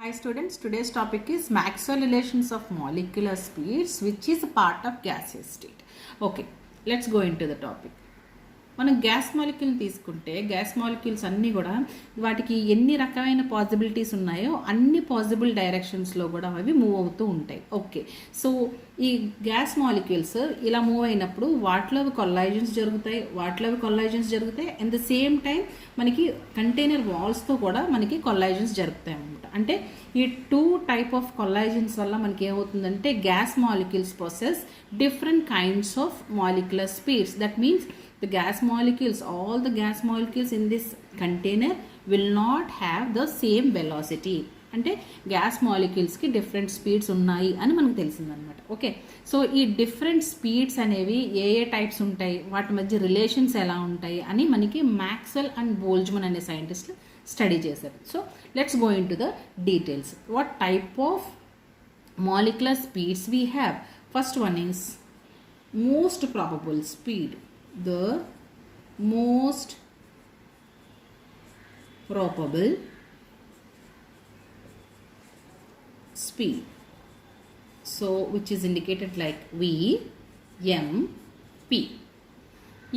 Hi students, today's topic is Maxwell relations of molecular speeds, which is a part of gaseous state. Okay, let's go into the topic. మనం gas molecule తీసుకుంటే gas molecules అన్నీ కూడా వాటికి ఎన్ని రకమైన possibilities ఉన్నాయో అన్ని possible డైరెక్షన్స్లో కూడా అవి మూవ్ అవుతూ ఉంటాయి. ఓకే, సో ఈ గ్యాస్ మాలిక్యూల్స్ ఇలా మూవ్ అయినప్పుడు వాటిలో కొల్లాజన్స్ జరుగుతాయి అట్ ద సేమ్ టైం మనకి కంటైనర్ వాల్స్తో కూడా మనకి కొల్లాజన్స్ జరుగుతాయి అన్నమాట. అంటే ఈ టూ టైప్ ఆఫ్ కొల్లాజన్స్ వల్ల మనకి ఏమవుతుందంటే gas molecules possess different kinds of molecular speeds. That means all the gas molecules in this container will not have the same velocity. అంటే గ్యాస్ మాలిక్యూల్స్కి డిఫరెంట్ స్పీడ్స్ ఉన్నాయి అని మనకు తెలిసిందనమాట. ఓకే, సో ఈ different speeds అనేవి ఏ types ఉంటాయి, వాటి మధ్య relations ఎలా ఉంటాయి అని మనకి మ్యాక్స్వెల్ అండ్ బోల్జ్మన్ అనే సైంటిస్టులు స్టడీ చేశారు. So let's go in to the details. What type of molecular speeds we have? First one is most probable speed. The most probable speed, so which is indicated like V M P.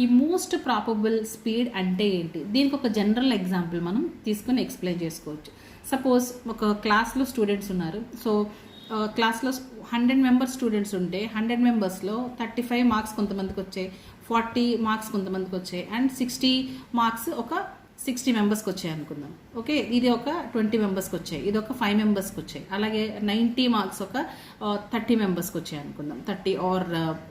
ఈ most probable speed అంటే ఏంటి? దీనికి ఒక general example మనం తీసుకొని explain చేసుకోవచ్చు. Suppose ఒక క్లాస్లో స్టూడెంట్స్ ఉన్నారు. సో క్లాస్లో 100 మెంబర్స్ స్టూడెంట్స్ ఉంటే 100 మెంబర్స్లో 35 మార్క్స్ కొంతమందికి వచ్చాయి, 40 మార్క్స్ కొంతమందికి వచ్చాయి, అండ్ 60 మార్క్స్ ఒక 60 మెంబర్స్కి వచ్చాయి అనుకుందాం. ఓకే, ఇది ఒక 20 మెంబర్స్కి వచ్చాయి, ఇది ఒక 5 మెంబర్స్కి వచ్చాయి, అలాగే 90 మార్క్స్ ఒక 30 మెంబర్స్కి వచ్చాయి అనుకుందాం, 30 ఆర్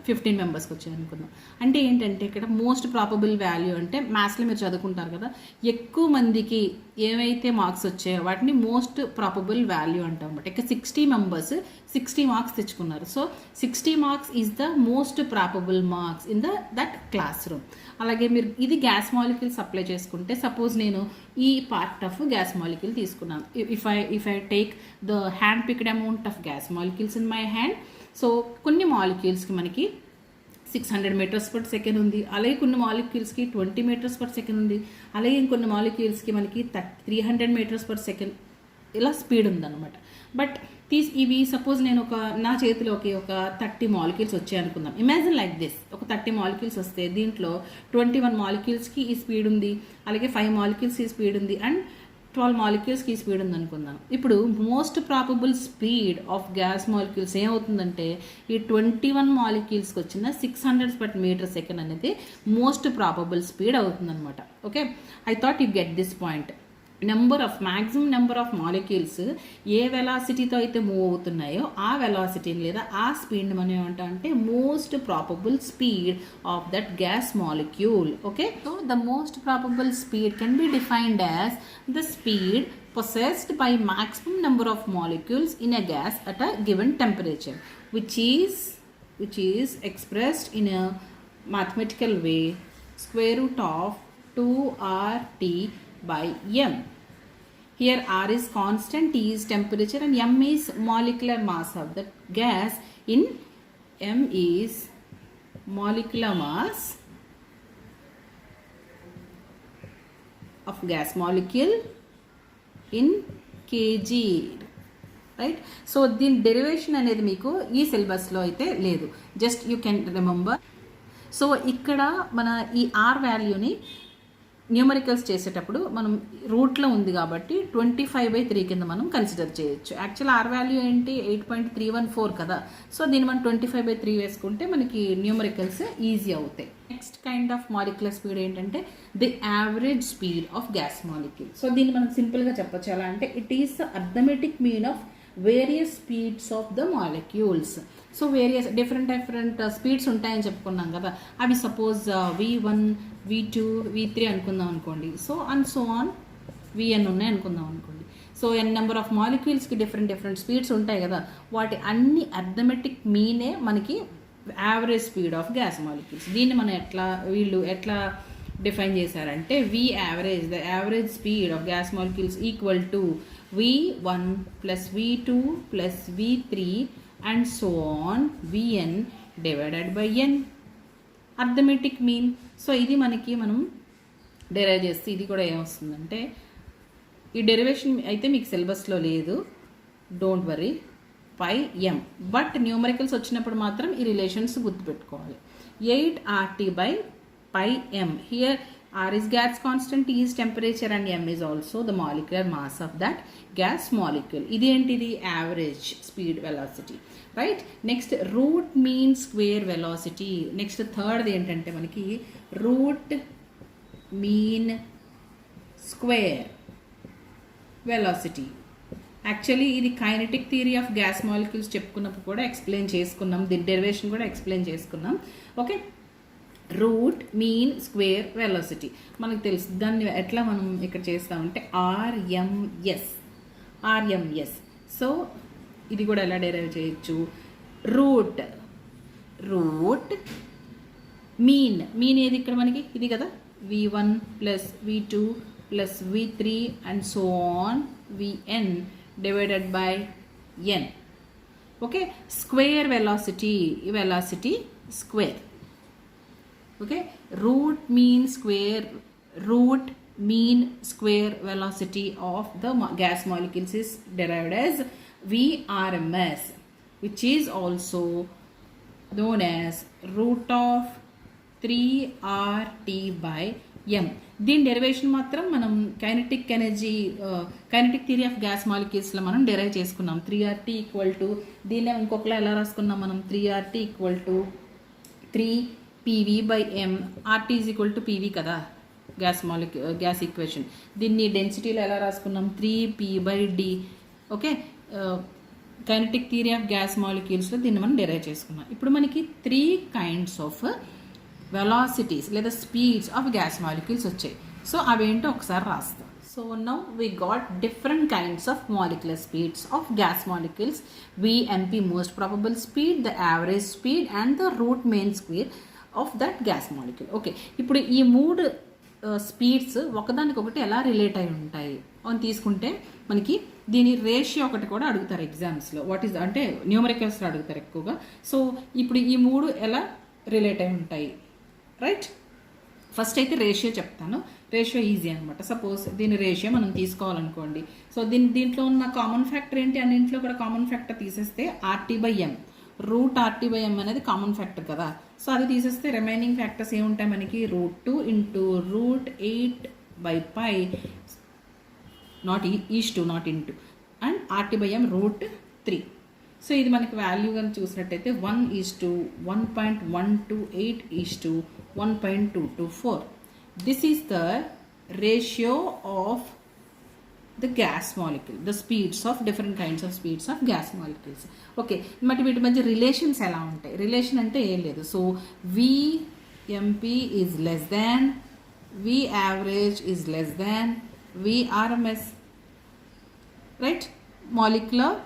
15 మెంబర్స్కి వచ్చాయి అనుకుందాం. అంటే ఏంటంటే ఇక్కడ మోస్ట్ ప్రాబబుల్ వాల్యూ అంటే మ్యాథ్స్లో మీరు చదువుకుంటారు కదా, ఎక్కువ మందికి ఏవైతే మార్క్స్ వచ్చాయో వాటిని మోస్ట్ ప్రాబబుల్ వాల్యూ అంటాం అనమాట. ఇక 60 మెంబర్స్ 60 మార్క్స్ తెచ్చుకున్నారు. So 60 marks is the most probable marks in that class room. అలాగే మీరు ఇది గ్యాస్ మాలిక్యూల్స్ అప్లై చేసుకుంటే, సపోజ్ నేను ఈ పార్ట్ ఆఫ్ గ్యాస్ మాలిక్యూల్ తీసుకున్నాను. If I take the hand picked amount of gas molecules in my hand. So కొన్ని మాలిక్యూల్స్కి మనకి 600 metres per second ఉంది, అలాగే కొన్ని మాలిక్యూల్స్కి 20 మీటర్స్ పర్ సెకండ్ ఉంది, అలాగే ఇంకొన్ని మాలిక్యూల్స్కి మనకి 300 మీటర్స్ పర్ సెకండ్ ఇలా స్పీడ్ ఉందన్నమాట. బట్ ఇవి సపోజ్ నేను నా చేతిలోకి ఒక 30 మాలిక్యూల్స్ వచ్చాయి అనుకుందాం. ఇమాజిన్ లైక్ దిస్, ఒక 30 మాలిక్యూల్స్ వస్తే దీంట్లో 21 మాలిక్యూల్స్కి ఈ స్పీడ్ ఉంది, అలాగే 5 మాలిక్యూల్స్ ఈ స్పీడ్ ఉంది, అండ్ 12 మాలిక్యూల్స్కి ఈ స్పీడ్ ఉంది అనుకుందాం. ఇప్పుడు most probable speed of gas molecules ఏమవుతుందంటే ఈ 21 మాలిక్యూల్స్కి వచ్చిన 600 పర్ మీటర్ సెకండ్ అనేది మోస్ట్ ప్రాబబుల్ స్పీడ్ అవుతుందన్నమాట. Okay, I thought you get this point. Maximum number of molecules ఏ వెలాసిటీతో అయితే మూవ్ అవుతున్నాయో ఆ వెలాసిటీని లేదా ఆ స్పీడ్ని మనం ఏమంటాం అంటే most probable speed of that gas molecule. Okay, so the most probable speed can be defined as the speed possessed by maximum number of molecules in a gas at a given temperature, which is expressed in a mathematical way, square root of 2RT by M. Here R is constant, T is temperature, and M is molecular mass of the gas. In M is molecular mass of gas molecule in kg, right? So దీని derivation అనేది మీకు ఈ సిలబస్లో అయితే లేదు, just you can remember. So ఇక్కడ మన ఈ ఆర్ వాల్యూని న్యూమరికల్స్ చేసేటప్పుడు మనం రూట్లో ఉంది కాబట్టి 25/3 కింద మనం కన్సిడర్ చేయొచ్చు. యాక్చువల్ ఆర్ వాల్యూ ఏంటి 8.314 కదా. సో దీన్ని మనం 25/3 వేసుకుంటే మనకి న్యూమరికల్స్ ఈజీ అవుతాయి. Next kind of molecular speed ఏంటంటే the average speed of gas molecule. So దీన్ని మనం సింపుల్గా చెప్పొచ్చు ఎలా అంటే it is the arithmetic mean of various speeds of the molecules. So various different speeds ఉంటాయని చెప్పుకున్నాం కదా, అవి సపోజ్ V1 V2 V3 అనుకుందాం అనుకోండి. సో ఆన్ Vn ఉన్నాయి అనుకుందాం అనుకోండి. సో n నెంబర్ ఆఫ్ మాలిక్యూల్స్కి డిఫరెంట్ స్పీడ్స్ ఉంటాయి కదా, వాటి అన్ని అర్థమెటిక్ మీనే మనకి average speed of gas molecules. దీన్ని మనం వీళ్ళు ఎట్లా డిఫైన్ చేశారంటే the average speed of gas molecules equal to V1 plus V2 plus V3 and so on Vn divided by n, arithmetic mean. So ఇది మనం డెరైవ్ చేస్తే ఇది కూడా ఏమొస్తుందంటే ఈ డెరివేషన్ అయితే మీకు సిలబస్లో లేదు, డోంట్ వరీ పై ఎం. బట్ న్యూమరికల్స్ వచ్చినప్పుడు మాత్రం ఈ రిలేషన్స్ గుర్తుపెట్టుకోవాలి. 8RT by pi m. Here R is gas constant, T is temperature and m is also the molecular mass of that gas molecule. ఇది ఏంటిది? Average speed velocity, right. Next root mean square velocity. Next third ఏంటంటే మనకి root mean square velocity. Actually ఇది kinetic theory of gas molecules చెప్పుకున్నప్పుడు కూడా explain చేసుకున్నాం, దీని derivation కూడా ఎక్స్ప్లెయిన్ చేసుకున్నాం. Okay, root mean square velocity మనకు తెలుసు. దాన్ని ఎట్లా మనం ఇక్కడ చేస్తామంటే ఆర్ఎంఎస్. సో ఇది కూడా ఎలా డెరైవ్ చేయొచ్చు? రూట్ మీన్ ఏది ఇక్కడ మనకి? ఇది కదా, v1 plus v2 plus v3 and so on vn divided by n. Okay, square velocity square. Okay, root mean square velocity of the gas molecules is derived as vrms, which is also known as root of 3RT by m. దీని derivation మాత్రం మనం kinetic theory of gas మాలిక్యూల్స్లో మనం derive చేసుకున్నాం. 3RT equal to, దీన్ని ఇంకొకలా ఎలా రాసుకున్నాం మనం? 3RT equal to 3PV/m. RT is equal to PV కదా గ్యాస్ ఈక్వేషన్. దీన్ని డెన్సిటీలో ఎలా రాసుకున్నాం? 3P/D. Okay, kinetic theory of gas మాలిక్యూల్స్లో దీన్ని మనం డెరైవ్ చేసుకున్నాం. ఇప్పుడు మనకి 3 kinds ఆఫ్ వెలాసిటీస్ లేదా స్పీడ్స్ ఆఫ్ గ్యాస్ మాలిక్యూల్స్ వచ్చాయి. సో అవేంటో ఒకసారి రాస్తాం. So now we got different kinds of molecular speeds of gas molecules. VMP most probable speed, the average speed and the root mean square of that gas molecule. Okay, ఇప్పుడు ఈ 3 speeds ఒకదానికొకటి ఎలా relate అయి ఉంటాయి అని తీసుకుంటే మనకి దీని రేషియో ఒకటి కూడా అడుగుతారు ఎగ్జామ్స్లో. వాట్ ఈస్ అంటే న్యూమరికల్స్లో అడుగుతారు ఎక్కువగా. సో ఇప్పుడు ఈ 3 ఎలా రిలేట్ అయి ఉంటాయి, రైట్? ఫస్ట్ అయితే రేషియో చెప్తాను. రేషియో ఈజీ అనమాట. సపోజ్ దీని రేషియో మనం తీసుకోవాలనుకోండి. సో దీంట్లో ఉన్న కామన్ ఫ్యాక్టర్ ఏంటి? అన్నింటిలో కూడా కామన్ ఫ్యాక్టర్ తీసేస్తే RT/m, రూట్ RT/m అనేది కామన్ ఫ్యాక్టర్ కదా. సో అది తీసేస్తే రిమైనింగ్ ఫ్యాక్టర్స్ ఏముంటాయి మనకి? √2 into √8/π, not into, and RT/m √3. So ఇది మనకి వాల్యూ కానీ చూసినట్టయితే 1:128:1.224. This is the ratio of the gas molecule, the speeds of different kinds of speeds of gas molecules. Okay, మరి వీటి మధ్య రిలేషన్స్ ఎలా ఉంటాయి? రిలేషన్ అంటే ఏం లేదు. So VMP is less than, Vaverage is less than Vrms, right? Molecular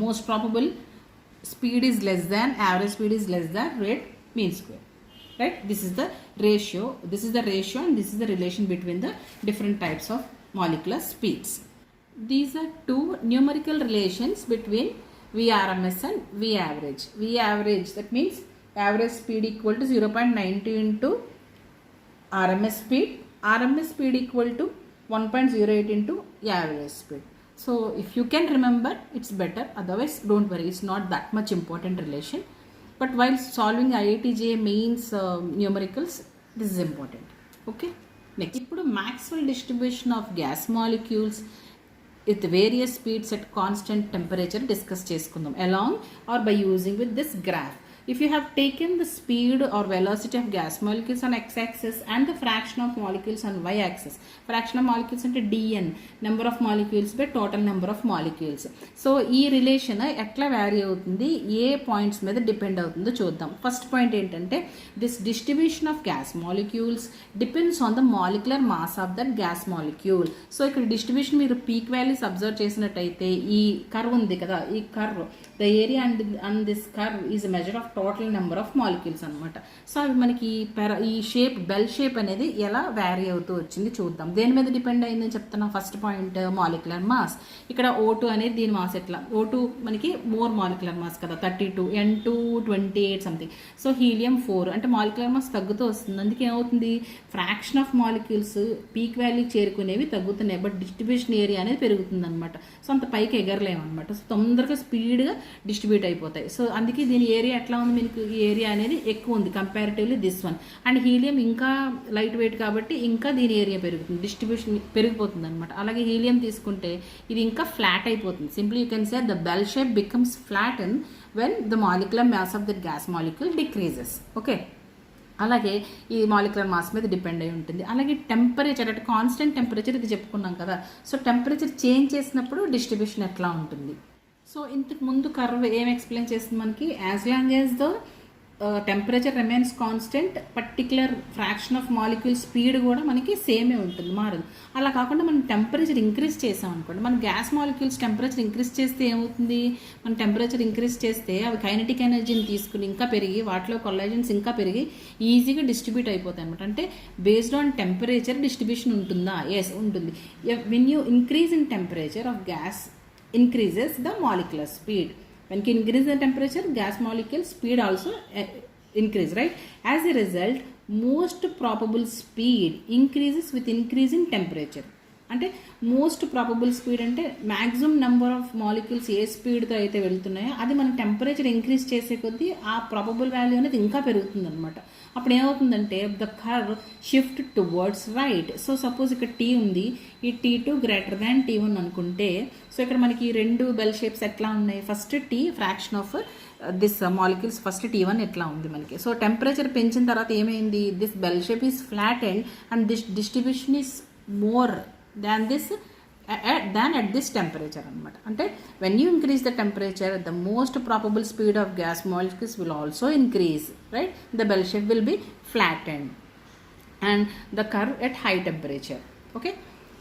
most probable speed is less than, average speed is less than rate mean square, right? This is the ratio and this is the relation between the different types of molecular speeds. These are 2 numerical relations between Vrms and Vaverage. Vaverage, that means average speed equal to 0.92 into RMS speed. RMS speed equal to 1.08 into average speed. So if you can remember, it's better. Otherwise, don't worry. It's not that much important relation. But while solving IIT JEE mains numericals, this is important. Okay. Next, ఇప్పుడు Maxwell distribution of gas molecules with various speeds at constant temperature discuss చేసుకుందాం along or by using with this graph. If you have taken the speed or velocity of gas molecules on x-axis and the fraction of molecules on y-axis, fraction of molecules అంటే dn, number of molecules by total number of molecules. So ఈ relation ఎట్లా vary అవుతుంది, ఏ points మీద depend అవుతుందో చూద్దాం. First point ఏంటంటే this distribution of gas molecules depends on the molecular mass of that gas molecule. So ఇక్కడ distribution మీరు peak values observe చేసినట్టయితే ఈ కర్వ్ ఉంది కదా, ఈ curve the area and this curve is measure of total number of molecules అనమాట. So అవి మనకి ఈ షేప్ బెల్ షేప్ అనేది ఎలా వ్యారీ అవుతూ వచ్చింది చూద్దాం. దేని మీద డిపెండ్ అయిందని చెప్తున్నా. First point molecular mass. ఇక్కడ O2 అనేది దీని మాస్ ఎట్లా, O2 మనకి మోర్ మాలిక్యులర్ మాస్ కదా, 32, N2 28 సంథింగ్. సో హీలియం 4 అంటే మాలిక్యులర్ మాస్ తగ్గుతూ వస్తుంది. అందుకే ఏమవుతుంది, fraction of molecules peak value చేరుకునేవి తగ్గుతున్నాయి, బట్ డిస్ట్రిబ్యూషన్ ఏరియా అనేది పెరుగుతుంది అనమాట. సో అంత పైకి ఎగరలేమన్నమాట. సో తొందరగా స్పీడ్గా డిస్ట్రిబ్యూట్ అయిపోతాయి. సో అందుకే దీని ఏరియా ఎట్లా ఉంది, మీకు ఈ ఏరియా అనేది ఎక్కువ ఉంది comparatively this one. And helium ఇంకా లైట్ వెయిట్ కాబట్టి ఇంకా దీని ఏరియా పెరుగుతుంది, డిస్ట్రిబ్యూషన్ పెరిగిపోతుంది అనమాట. అలాగే హీలియం తీసుకుంటే ఇది ఇంకా ఫ్లాట్ అయిపోతుంది. Simply you can say the bell shape becomes flat and when the molecular mass of the gas molecule decreases. Okay, అలాగే ఈ మాలిక్యులర్ మాస్ మీద డిపెండ్ అయి ఉంటుంది. అలాగే టెంపరేచర్ అంటే కాన్స్టెంట్ టెంపరేచర్ ఇది చెప్పుకున్నాం కదా. సో టెంపరేచర్ చేంజ్ చేసినప్పుడు డిస్ట్రిబ్యూషన్ ఎట్లా ఉంటుంది. సో ఇంతకు ముందు కర్వ్ ఏం ఎక్స్ప్లెయిన్ చేస్తుంది మనకి, as long as the temperature remains constant particular fraction of molecule speed కూడా మనకి సేమే ఉంటుంది, మారదు. అలా కాకుండా మనం టెంపరేచర్ ఇంక్రీజ్ చేసాం అనుకోండి, మన గ్యాస్ మాలిక్యూల్స్ టెంపరేచర్ ఇంక్రీజ్ చేస్తే ఏమవుతుంది, మన టెంపరేచర్ ఇంక్రీజ్ చేస్తే అవి కైనెటిక్ ఎనర్జీని తీసుకుని ఇంకా పెరిగి వాటిలో కొల్లాజన్స్ ఇంకా పెరిగి ఈజీగా డిస్ట్రిబ్యూట్ అయిపోతాయి అనమాట. అంటే బేస్డ్ ఆన్ టెంపరేచర్ డిస్ట్రిబ్యూషన్ ఉంటుందా? ఎస్ ఉంటుంది. When you increase in temperature of gas increases the molecular speed. When you increase the temperature, gas molecule speed also increase, right? As a result, most probable speed increases with increase in temperature. అంటే most probable speed అంటే maximum number of molecules ఏ స్పీడ్తో అయితే వెళ్తున్నాయో అది మనం temperature increase చేసే కొద్దీ ఆ probable value అనేది ఇంకా పెరుగుతుంది అనమాట. అప్పుడు ఏమవుతుందంటే the curve shift towards right. So suppose ఇక్కడ T ఉంది, ఈ T2 గ్రేటర్ దాన్ T1 అనుకుంటే, సో ఇక్కడ మనకి రెండు బెల్ షేప్స్ ఎట్లా ఉన్నాయి, first T fraction of this molecules first T1 ఎట్లా ఉంది మనకి. సో టెంపరేచర్ పెంచిన తర్వాత ఏమైంది, this bell shape is flat and this distribution is more than at this temperature అనమాట. అంటే when you increase the temperature, the most probable speed of gas molecules will also increase, right? The bell shape will be flattened and the curve at high temperature. Okay,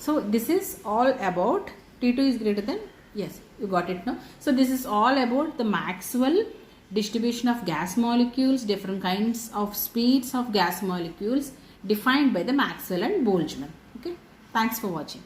so this is all about T2 is greater than, yes, you got it now. So this is all about the Maxwell distribution of gas molecules, different kinds of speeds of gas molecules defined by the Maxwell and Boltzmann. Okay, thanks for watching.